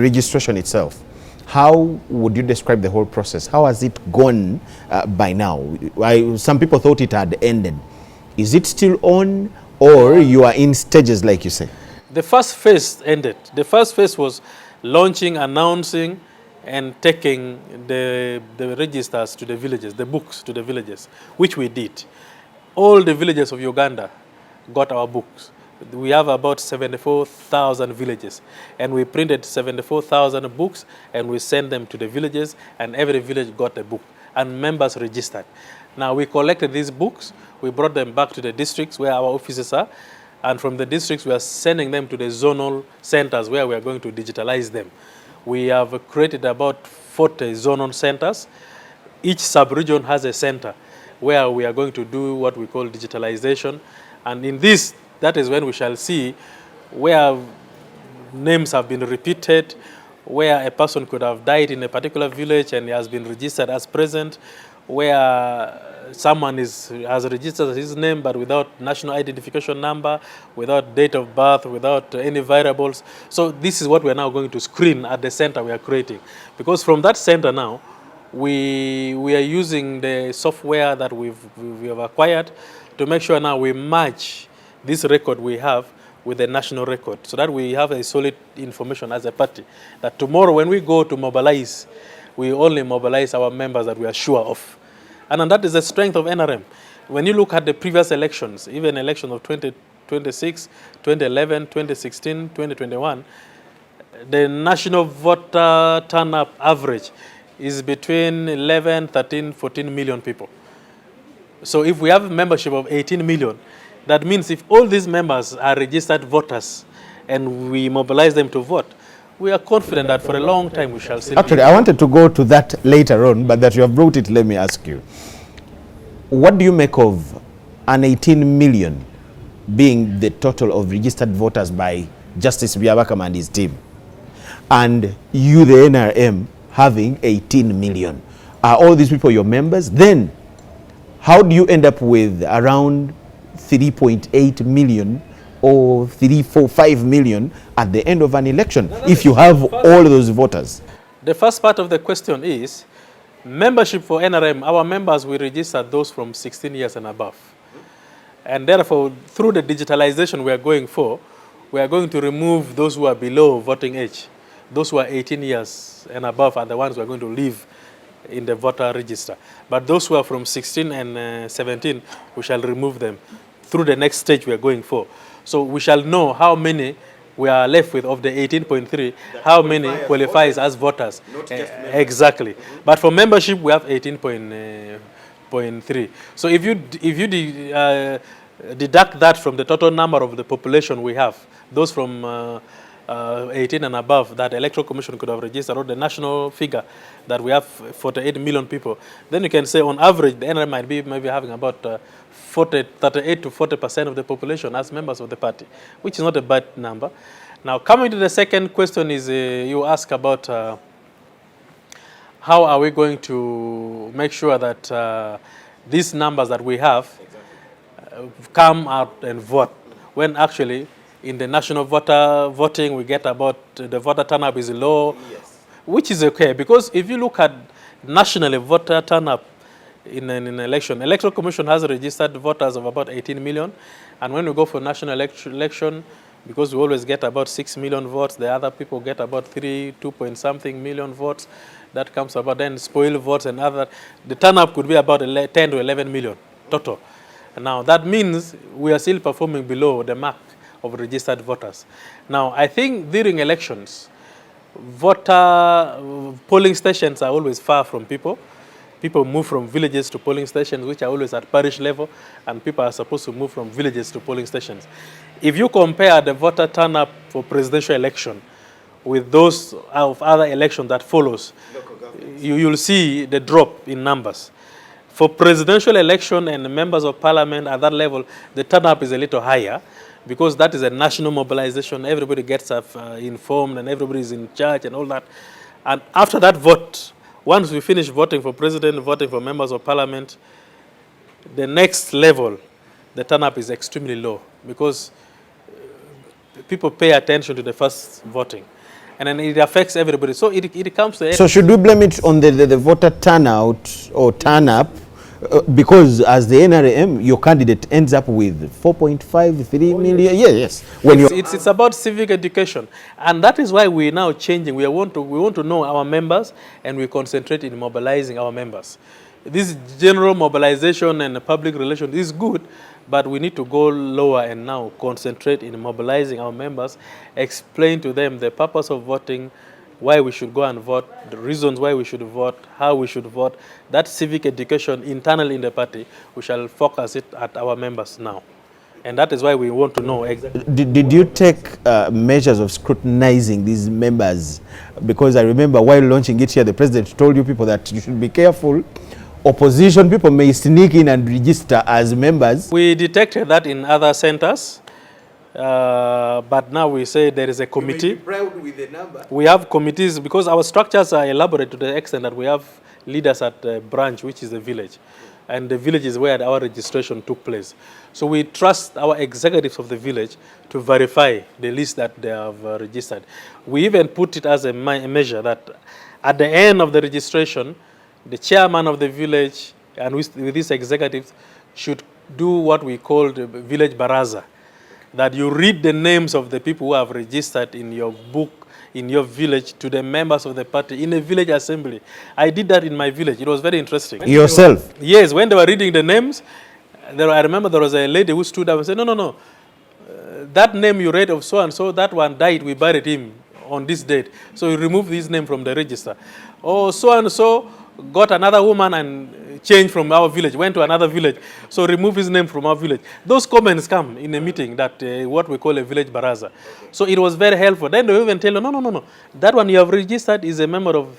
registration itself, how would you describe the whole process? How has it gone by now? Some people thought it had ended. Is it still on, or you are in stages, like you say? The first phase ended. The first phase was launching, announcing, and taking the registers to the villages, the books to the villages, which we did. All the villages of Uganda got our books. We have about 74,000 villages, and we printed 74,000 books, and we sent them to the villages, and every village got a book, and members registered. Now we collected these books, we brought them back to the districts where our offices are, and from the districts we are sending them to the zonal centers where we are going to digitalize them. We have created about 40 zonal centers. Each sub-region has a center where we are going to do what we call digitalization, and in this, that is when we shall see where names have been repeated, where a person could have died in a particular village and he has been registered as present, where someone has registered his name but without national identification number, without date of birth, without any variables. So this is what we are now going to screen at the center we are creating. Because from that center now, we are using the software that we have acquired to make sure now we match this record we have with the national record, so that we have a solid information as a party, that tomorrow when we go to mobilize, we only mobilize our members that we are sure of. And that is the strength of NRM. When you look at the previous elections, even election of 2026, 2011, 2016, 2021, the national voter turnout average is between 11, 13, 14 million people. So if we have a membership of 18 million, that means if all these members are registered voters and we mobilize them to vote, we are confident that for a long time we shall see. Actually, I wanted to go to that later on, but that you have brought it, let me ask you. What do you make of an 18 million being the total of registered voters by Justice Byabakama and his team, and you, the NRM, having 18 million? Are all these people your members? Then, how do you end up with around 3.8 million or 3, 4, 5 million at the end of an election if you have all those voters? The first part of the question is membership for NRM. Our members, we register those from 16 years and above. And therefore, through the digitalization we are going for, we are going to remove those who are below voting age. Those who are 18 years and above are the ones who are going to live in the voter register. But those who are from 16 and 17, we shall remove them through the next stage we are going for. So we shall know how many we are left with of the 18.3, how many qualifies as voters. Exactly. But for membership, we have 18.3. So if you deduct that from the total number of the population we have, those from 18 and above that Electoral Commission could have registered, or the national figure that we have 48 million people, then you can say on average the NRM might be maybe having about 38 to 40% of the population as members of the party, which is not a bad number. Now, coming to the second question is you ask about how are we going to make sure that these numbers that we have come out and vote, when actually in the national voting, we get about the voter turnout is low, yes, which is okay, because if you look at nationally voter turnout in an election, Electoral Commission has registered voters of about 18 million, and when we go for national election, because we always get about 6 million votes, the other people get about 2 point something million votes, that comes about then spoil votes and other, the turnout could be about 10 to 11 million total. Now that means we are still performing below the mark of registered voters. Now, I think during elections, polling stations are always far from people. People move from villages to polling stations, which are always at parish level, and people are supposed to move from villages to polling stations. If you compare the voter turnout for presidential election with those of other elections that follows, you'll see the drop in numbers. For presidential election and members of parliament at that level, the turnout is a little higher, because that is a national mobilization. Everybody gets informed and everybody is in charge and all that. And after that vote, once we finish voting for president, voting for members of parliament, the next level, the turnout is extremely low, because people pay attention to the first voting. and then it affects everybody. So it comes to... So should we blame it on the voter turnout or turn up? Because as the NRM, your candidate ends up with 4.53 million. Yes. When it's about civic education, and that is why we're now changing. We want to know our members, and we concentrate in mobilizing our members. This general mobilization and public relations is good, but we need to go lower and now concentrate in mobilizing our members, explain to them the purpose of voting, why we should go and vote, the reasons why we should vote, how we should vote. That civic education internally in the party, we shall focus it at our members now. And that is why we want to know exactly. Did you take measures of scrutinizing these members? Because I remember while launching it here, the president told you people that you should be careful. Opposition people may sneak in and register as members. We detected that in other centers. But now we say there is a committee. You may be proud with the number. We have committees because our structures are elaborate to the extent that we have leaders at the branch, which is the village. And the village is where our registration took place. So we trust our executives of the village to verify the list that they have registered. We even put it as a measure that at the end of the registration, the chairman of the village and with these executives should do what we call the village baraza. That you read the names of the people who have registered in your book, in your village, to the members of the party in a village assembly. I did that in my village. It was very interesting. Yourself? Yes, when they were reading the names, I remember there was a lady who stood up and said, no. That name you read of so-and-so, that one died, we buried him on this date. So you remove his name from the register. Oh, so-and-so got another woman and changed from our village, went to another village, so remove his name from our village. Those comments come in a meeting that what we call a village baraza. So it was very helpful. Then they even tell you, no, that one you have registered is a member of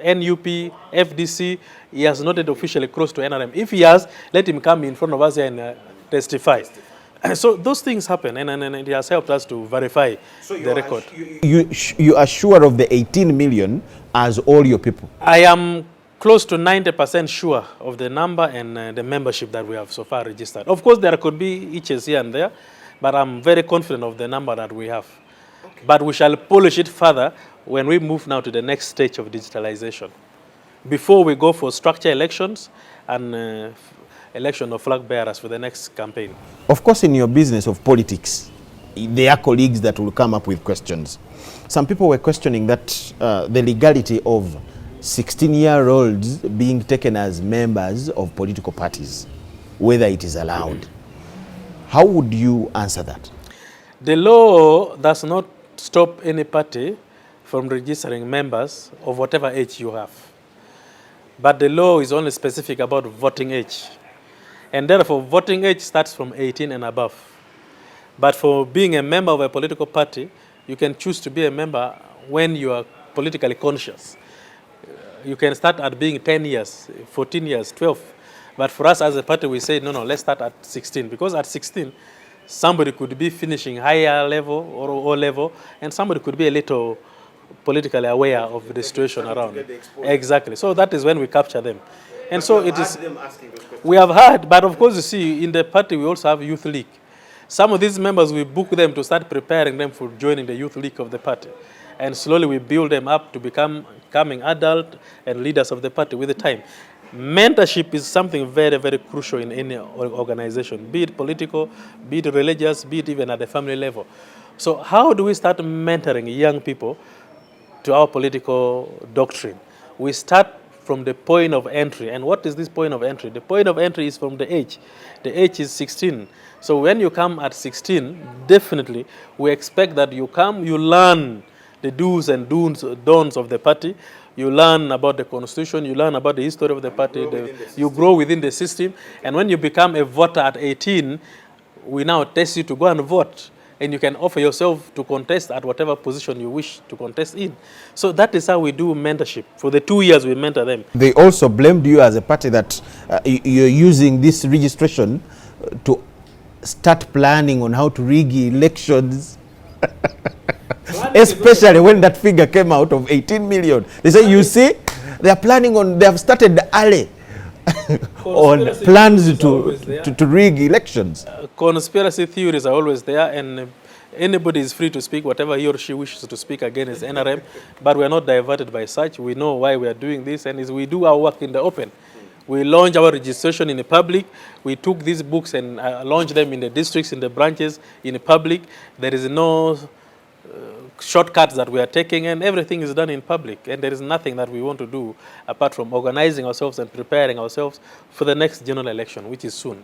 NUP, FDC, he has not yet officially crossed to NRM. If he has, let him come in front of us here and testify. So those things happen, and it has helped us to verify the record. You are sure of the 18 million as all your people? I am close to 90% sure of the number and the membership that we have so far registered. Of course, there could be itches here and there, but I'm very confident of the number that we have. Okay. But we shall polish it further when we move now to the next stage of digitalization. Before we go for structure elections and election of flag bearers for the next campaign. Of course, in your business of politics, there are colleagues that will come up with questions. Some people were questioning that the legality of 16-year-olds being taken as members of political parties, whether it is allowed. How would you answer that? The law does not stop any party from registering members of whatever age you have. But the law is only specific about voting age. And therefore, voting age starts from 18 and above. But for being a member of a political party, you can choose to be a member when you are politically conscious. You can start at being 10 years, 14 years, 12. But for us as a party, we say, no, let's start at 16. Because at 16, somebody could be finishing higher level or O level, and somebody could be a little politically aware of the situation around. Exactly. So that is when we capture them. And so it is. We have heard, but of course, you see, in the party, we also have youth league. Some of these members, we book them to start preparing them for joining the youth league of the party. And slowly we build them up to becoming adult and leaders of the party with the time. Mentorship is something very, very crucial in any organization, be it political, be it religious, be it even at the family level. So how do we start mentoring young people to our political doctrine? We start from the point of entry. And what is this point of entry? The point of entry is from the age. The age is 16. So when you come at 16, definitely we expect that you come, you learn the do's and don'ts of the party. You learn about the constitution, you learn about the history of the party, you grow within the system. And when you become a voter at 18, we now test you to go and vote. And you can offer yourself to contest at whatever position you wish to contest in. So that is how we do mentorship. For the 2 years we mentor them. They also blamed you as a party that you're using this registration to start planning on how to rig elections. Especially when that figure came out of 18 million. They say, you see, they have started early on plans to rig elections. Conspiracy theories are always there, and Anybody is free to speak whatever he or she wishes to speak against NRM, but we are not diverted by such. We know why we are doing this, and we do our work in the open. We launched our registration in the public. We took these books and launched them in the districts, in the branches, in the public. There is no shortcuts that we are taking, and everything is done in public. And there is nothing that we want to do apart from organizing ourselves and preparing ourselves for the next general election, which is soon.